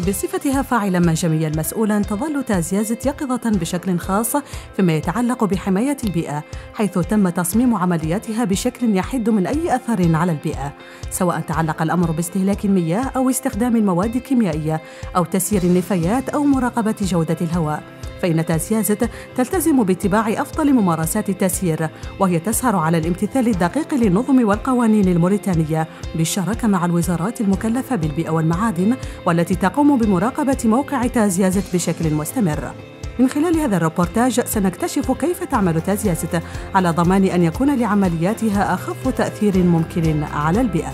بصفتها فاعلاً منجمياً مسؤولاً، تظل تازيازت يقظة بشكل خاص فيما يتعلق بحماية البيئة، حيث تم تصميم عملياتها بشكل يحد من أي أثر على البيئة، سواء تعلق الأمر باستهلاك المياه أو استخدام المواد الكيميائية أو تسيير النفايات أو مراقبة جودة الهواء. فإن تازيازت تلتزم باتباع أفضل ممارسات التسيير، وهي تسهر على الامتثال الدقيق للنظم والقوانين الموريتانية بالشراكة مع الوزارات المكلفة بالبيئة والمعادن، والتي تقوم بمراقبة موقع تازيازت بشكل مستمر. من خلال هذا الروبورتاج سنكتشف كيف تعمل تازيازت على ضمان أن يكون لعملياتها أخف تأثير ممكن على البيئة.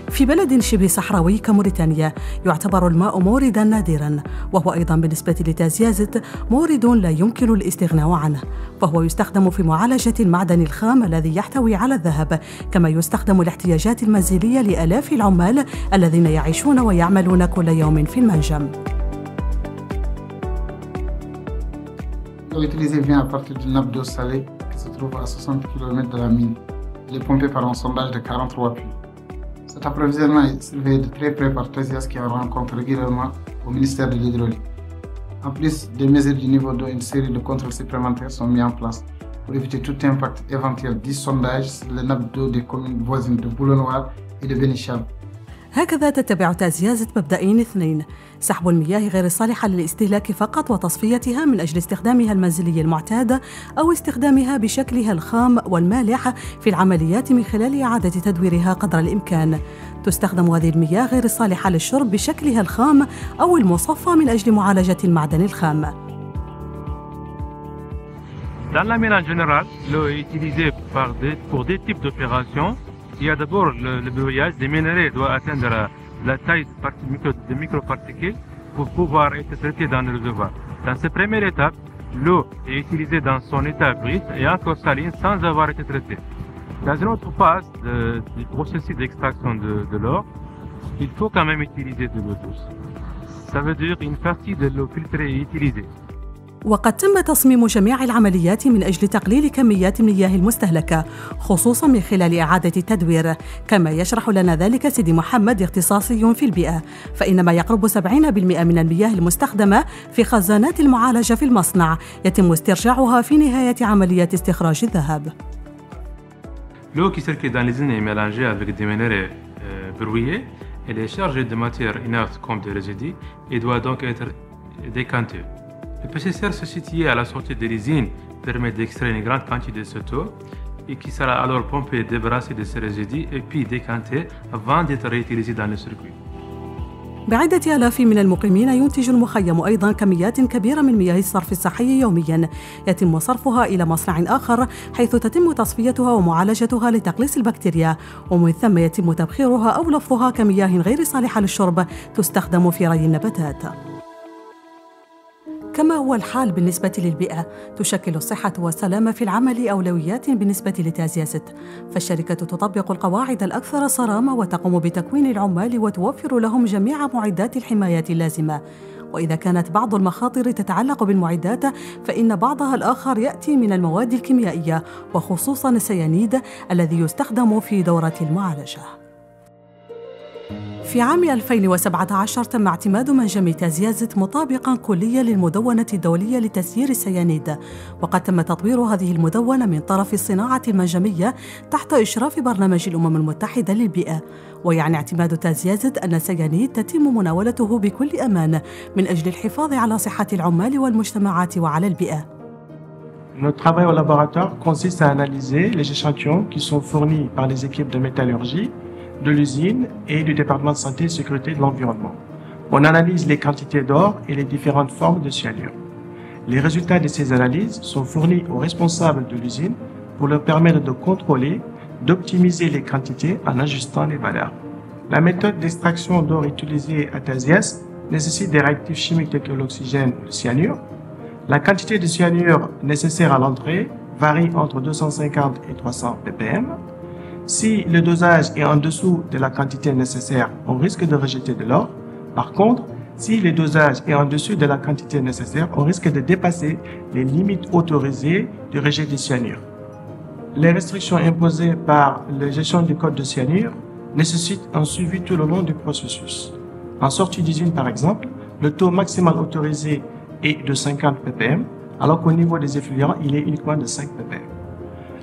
في بلد شبه صحراوي كموريتانيا يعتبر الماء موردا نادرا، وهو أيضا بالنسبة لتازيازت مورد لا يمكن الاستغناء عنه، فهو يستخدم في معالجة المعدن الخام الذي يحتوي على الذهب، كما يستخدم لاحتياجات المنزلية لآلاف العمال الذين يعيشون ويعملون كل يوم في المنجم. L'eau utilisée vient à partir d'une nappe d'eau salée qui se trouve à 60 km de la mine. Elle est pompée par un sondage de 43 puits. Cet approvisionnement est surveillé de très près par Tasias qui en rencontre régulièrement au ministère de l'Hydraulique. En plus des mesures du niveau d'eau, une série de contrôles supplémentaires sont mis en place pour éviter tout impact éventuel du sondage sur les nappes d'eau des communes voisines de Boulot-Noir et de Benichab. هكذا تتبع تازيازت مبدئين اثنين: سحب المياه غير الصالحة للاستهلاك فقط وتصفيتها من أجل استخدامها المنزلي المعتاد، أو استخدامها بشكلها الخام والمالح في العمليات من خلال إعادة تدويرها قدر الإمكان. تستخدم هذه المياه غير الصالحة للشرب بشكلها الخام أو المصفى من أجل معالجة المعدن الخام. Dans la mine en général, l'eau est utilisée pour des types d'opérations. Il y a d'abord le brouillage. Les minerais doivent atteindre la taille de microparticules pour pouvoir être traités dans le réservoir. Dans cette première étape, l'eau est utilisée dans son état brut et encore saline sans avoir été traitée. Dans une autre phase du processus d'extraction de l'or, il faut quand même utiliser de l'eau douce. Ça veut dire une partie de l'eau filtrée est utilisée. وقد تم تصميم جميع العمليات من أجل تقليل كميات المياه المستهلكة، خصوصاً من خلال إعادة التدوير، كما يشرح لنا ذلك سيدي محمد اختصاصي في البيئة. فإن ما يقرب 70% من المياه المستخدمة في خزانات المعالجة في المصنع يتم استرجاعها في نهاية عملية استخراج الذهب. L'eau qui circule dans les usines est mélangée avec des minerais brouillés. Elle est chargée de matières inertes comme des résidus et doit donc être décantée. Le processeur situé à la sortie de l'usine permet d'extraire une grande quantité de cette eau et qui sera alors pompée, débarrassée de ces résidus et puis décantée avant d'être réutilisée dans le circuit. بعدة آلاف من المقيمين ينتج المخيم أيضاً كميات كبيرة من مياه الصرف الصحي يومياً، يتم صرفها إلى مصنع آخر حيث تتم تصفيتها ومعالجتها لتقليص البكتيريا، ومن ثم يتم تبخيرها أو لفظها كمياه غير صالحة للشرب تستخدم في ري النباتات. كما هو الحال بالنسبة للبيئة، تشكل الصحة والسلامة في العمل أولويات بالنسبة لتازيازت، فالشركة تطبق القواعد الأكثر صرامة وتقوم بتكوين العمال وتوفر لهم جميع معدات الحماية اللازمة. وإذا كانت بعض المخاطر تتعلق بالمعدات فإن بعضها الآخر يأتي من المواد الكيميائية، وخصوصاً السيانيد الذي يستخدم في دورة المعالجة. في عام 2017 تم اعتماد منجم تازيازت مطابقاً كلياً للمدونة الدولية لتسيير السيانيد، وقد تم تطوير هذه المدونة من طرف الصناعة المنجمية تحت إشراف برنامج الأمم المتحدة للبيئة. ويعني اعتماد تازيازت أن السيانيد تتم مناولته بكل أمان من أجل الحفاظ على صحة العمال والمجتمعات وعلى البيئة. Notre travail au laboratoire consiste à analyser les échantillons qui sont fournis par les équipes de métallurgie, de l'usine et du département de santé et sécurité de l'environnement. On analyse les quantités d'or et les différentes formes de cyanure. Les résultats de ces analyses sont fournis aux responsables de l'usine pour leur permettre de contrôler, d'optimiser les quantités en ajustant les valeurs. La méthode d'extraction d'or utilisée à Tasias nécessite des réactifs chimiques tels que l'oxygène ou le cyanure. La quantité de cyanure nécessaire à l'entrée varie entre 250 et 300 ppm. Si le dosage est en dessous de la quantité nécessaire, on risque de rejeter de l'or. Par contre, Si le dosage est en dessous de la quantité nécessaire, on risque de dépasser les limites autorisées de rejet de cyanure. Les restrictions imposées par la gestion du code de cyanure nécessitent un suivi tout le long du processus. En sortie d'usine, par exemple, le taux maximal autorisé est de 50 ppm, alors qu'au niveau des effluents, il est uniquement de 5 ppm.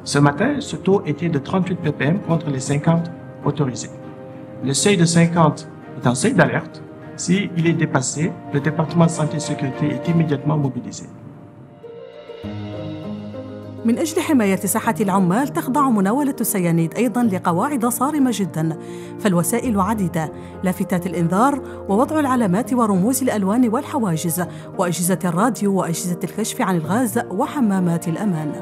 Ce matin, ce taux était de 38 ppm contre les 50 autorisés. Le seuil de 50 est un seuil d'alerte. S'il est dépassé, le département de santé et sécurité est immédiatement mobilisé. من أجل حماية صحة العمال تخضع مناولة السيانيد أيضاً لقواعد صارمة جداً، فالوسائل عديدة، لافتات الإنذار ووضع العلامات ورموز الألوان والحواجز وأجهزة الراديو وأجهزة الكشف عن الغاز وحمامات الأمان.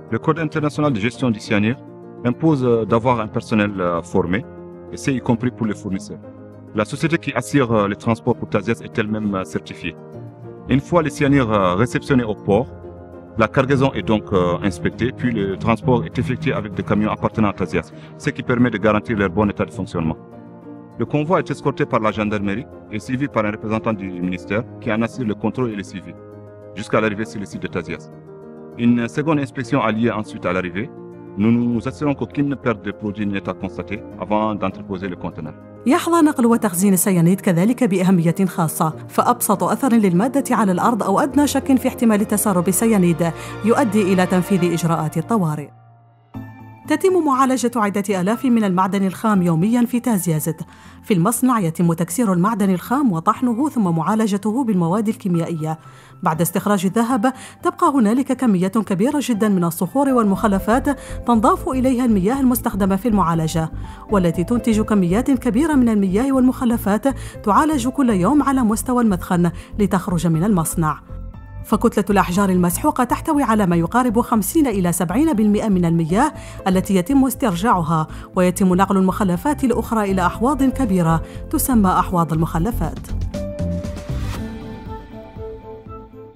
Le Code international de gestion du cyanure impose d'avoir un personnel formé, et c'est y compris pour les fournisseurs. La société qui assure les transports pour TASIAS est elle-même certifiée. Une fois les cyanures réceptionnés au port, la cargaison est donc inspectée, puis le transport est effectué avec des camions appartenant à TASIAS, ce qui permet de garantir leur bon état de fonctionnement. Le convoi est escorté par la gendarmerie et suivi par un représentant du ministère qui en assure le contrôle et le suivi, jusqu'à l'arrivée sur le site de TASIAS. Une seconde inspection a lieu ensuite à l'arrivée. Nous nous assurons qu'aucune perte de produit n'est à constater avant d'entreposer le conteneur. يحظى نقل وتخزين السيانيد كذلك بأهمية خاصة، فأبسط أثر للمادة على الأرض أو أدنى شك في احتمال تسرب السيانيد يؤدي إلى تنفيذ إجراءات الطوارئ. تتم معالجة عدة آلاف من المعدن الخام يومياً في تازيازت. في المصنع يتم تكسير المعدن الخام وطحنه ثم معالجته بالمواد الكيميائية. بعد استخراج الذهب تبقى هنالك كمية كبيرة جداً من الصخور والمخلفات تنضاف إليها المياه المستخدمة في المعالجة، والتي تنتج كميات كبيرة من المياه والمخلفات تعالج كل يوم على مستوى المدخن لتخرج من المصنع. فكتلة الأحجار المسحوقة تحتوي على ما يقارب 50 إلى 70% من المياه التي يتم استرجاعها، ويتم نقل المخلفات الأخرى إلى أحواض كبيرة تسمى أحواض المخلفات.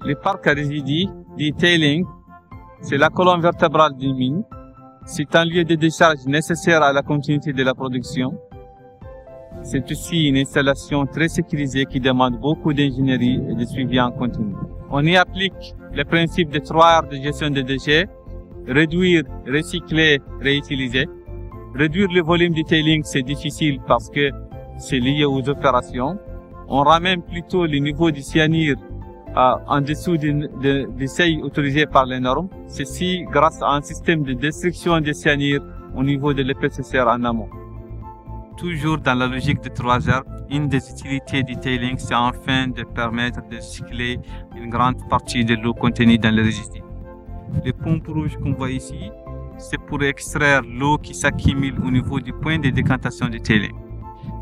Les parcs à résidus, detailing, c'est la colonne vertébrale d'une mine. C'est un lieu de décharge nécessaire à la continuité de la production. C'est aussi une installation très sécurisée qui demande beaucoup d'ingénierie et de suivi en continu. On y applique le principe de 3 R de gestion des déchets: réduire, recycler, réutiliser. Réduire le volume de tailing, c'est difficile parce que c'est lié aux opérations. On ramène plutôt le niveau du cyanure en dessous des seuils autorisés par les normes. Ceci grâce à un système de destruction des cyanures au niveau de l'EPCCR en amont. Toujours dans la logique de 3 R, une des utilités du tailing, c'est enfin de permettre de recycler une grande partie de l'eau contenue dans les résidus. Les pompes rouges qu'on voit ici, c'est pour extraire l'eau qui s'accumule au niveau du point de décantation du tailing.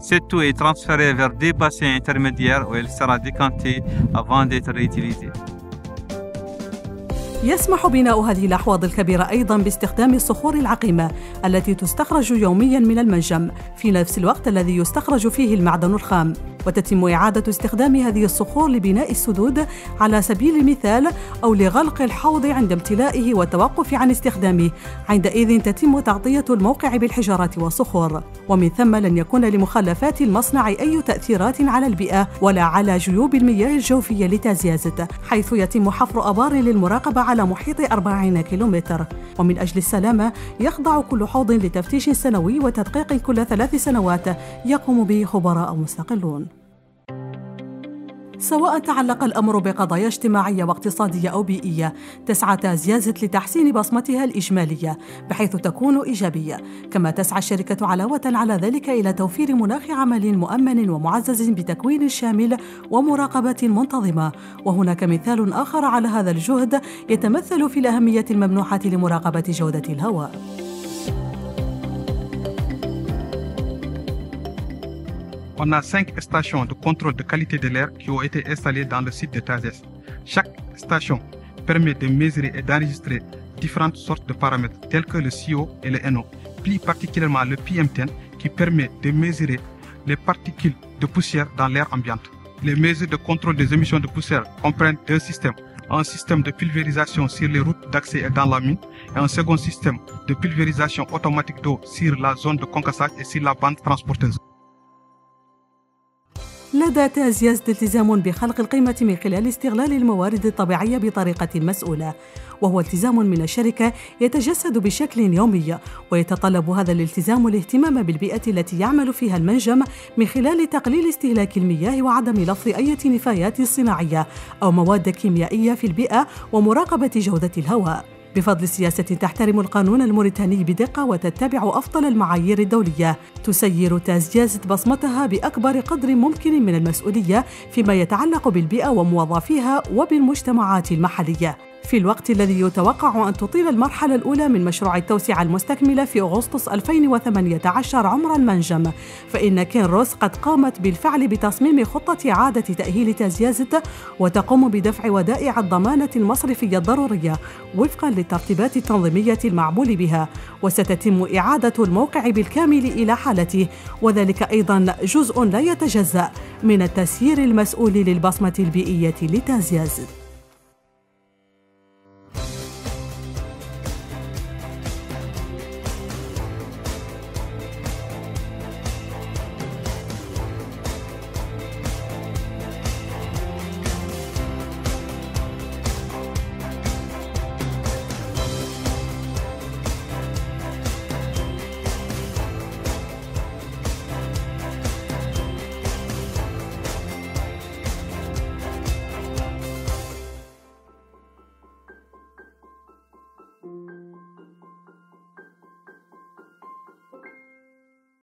Cette eau est transférée vers des bassins intermédiaires où elle sera décantée avant d'être réutilisée. يسمح بناء هذه الأحواض الكبيرة أيضاً باستخدام الصخور العقيمة التي تستخرج يومياً من المنجم في نفس الوقت الذي يستخرج فيه المعدن الخام، وتتم إعادة استخدام هذه الصخور لبناء السدود على سبيل المثال أو لغلق الحوض عند امتلائه والتوقف عن استخدامه. عندئذ تتم تغطية الموقع بالحجارات والصخور، ومن ثم لن يكون لمخلفات المصنع أي تأثيرات على البيئة ولا على جيوب المياه الجوفية لتازيازت، حيث يتم حفر آبار للمراقبة على محيط 40 كيلومتر. ومن أجل السلامة يخضع كل حوض لتفتيش سنوي وتدقيق كل 3 سنوات يقوم به خبراء مستقلون. سواء تعلق الأمر بقضايا اجتماعية واقتصادية أو بيئية، تسعى تازيازت لتحسين بصمتها الإجمالية بحيث تكون إيجابية، كما تسعى الشركة علاوة على ذلك إلى توفير مناخ عمل مؤمن ومعزز بتكوين شامل ومراقبة منتظمة. وهناك مثال آخر على هذا الجهد يتمثل في الأهمية الممنوحة لمراقبة جودة الهواء. On a 5 stations de contrôle de qualité de l'air qui ont été installées dans le site de TASIAS. Chaque station permet de mesurer et d'enregistrer différentes sortes de paramètres tels que le CO et le NO, plus particulièrement le PM10 qui permet de mesurer les particules de poussière dans l'air ambiant. Les mesures de contrôle des émissions de poussière comprennent 2 systèmes. un système de pulvérisation sur les routes d'accès et dans la mine et un second système de pulvérisation automatique d'eau sur la zone de concassage et sur la bande transporteuse. لدى تازياز التزام بخلق القيمة من خلال استغلال الموارد الطبيعية بطريقة مسؤولة، وهو التزام من الشركة يتجسد بشكل يومي، ويتطلب هذا الالتزام الاهتمام بالبيئة التي يعمل فيها المنجم من خلال تقليل استهلاك المياه وعدم لفظ أي نفايات صناعية أو مواد كيميائية في البيئة ومراقبة جودة الهواء. بفضل سياسة تحترم القانون الموريتاني بدقة وتتبع أفضل المعايير الدولية، تسير تازياز بصمتها بأكبر قدر ممكن من المسؤولية فيما يتعلق بالبيئة وموظفيها وبالمجتمعات المحلية. في الوقت الذي يتوقع أن تطيل المرحلة الأولى من مشروع التوسعة المستكملة في أغسطس 2018 عمر المنجم، فإن كينروس قد قامت بالفعل بتصميم خطة إعادة تأهيل تازيازت وتقوم بدفع ودائع الضمانة المصرفية الضرورية وفقاً للترتيبات التنظيمية المعمول بها، وستتم إعادة الموقع بالكامل إلى حالته، وذلك أيضاً جزء لا يتجزأ من التسيير المسؤول للبصمة البيئية لتازياز.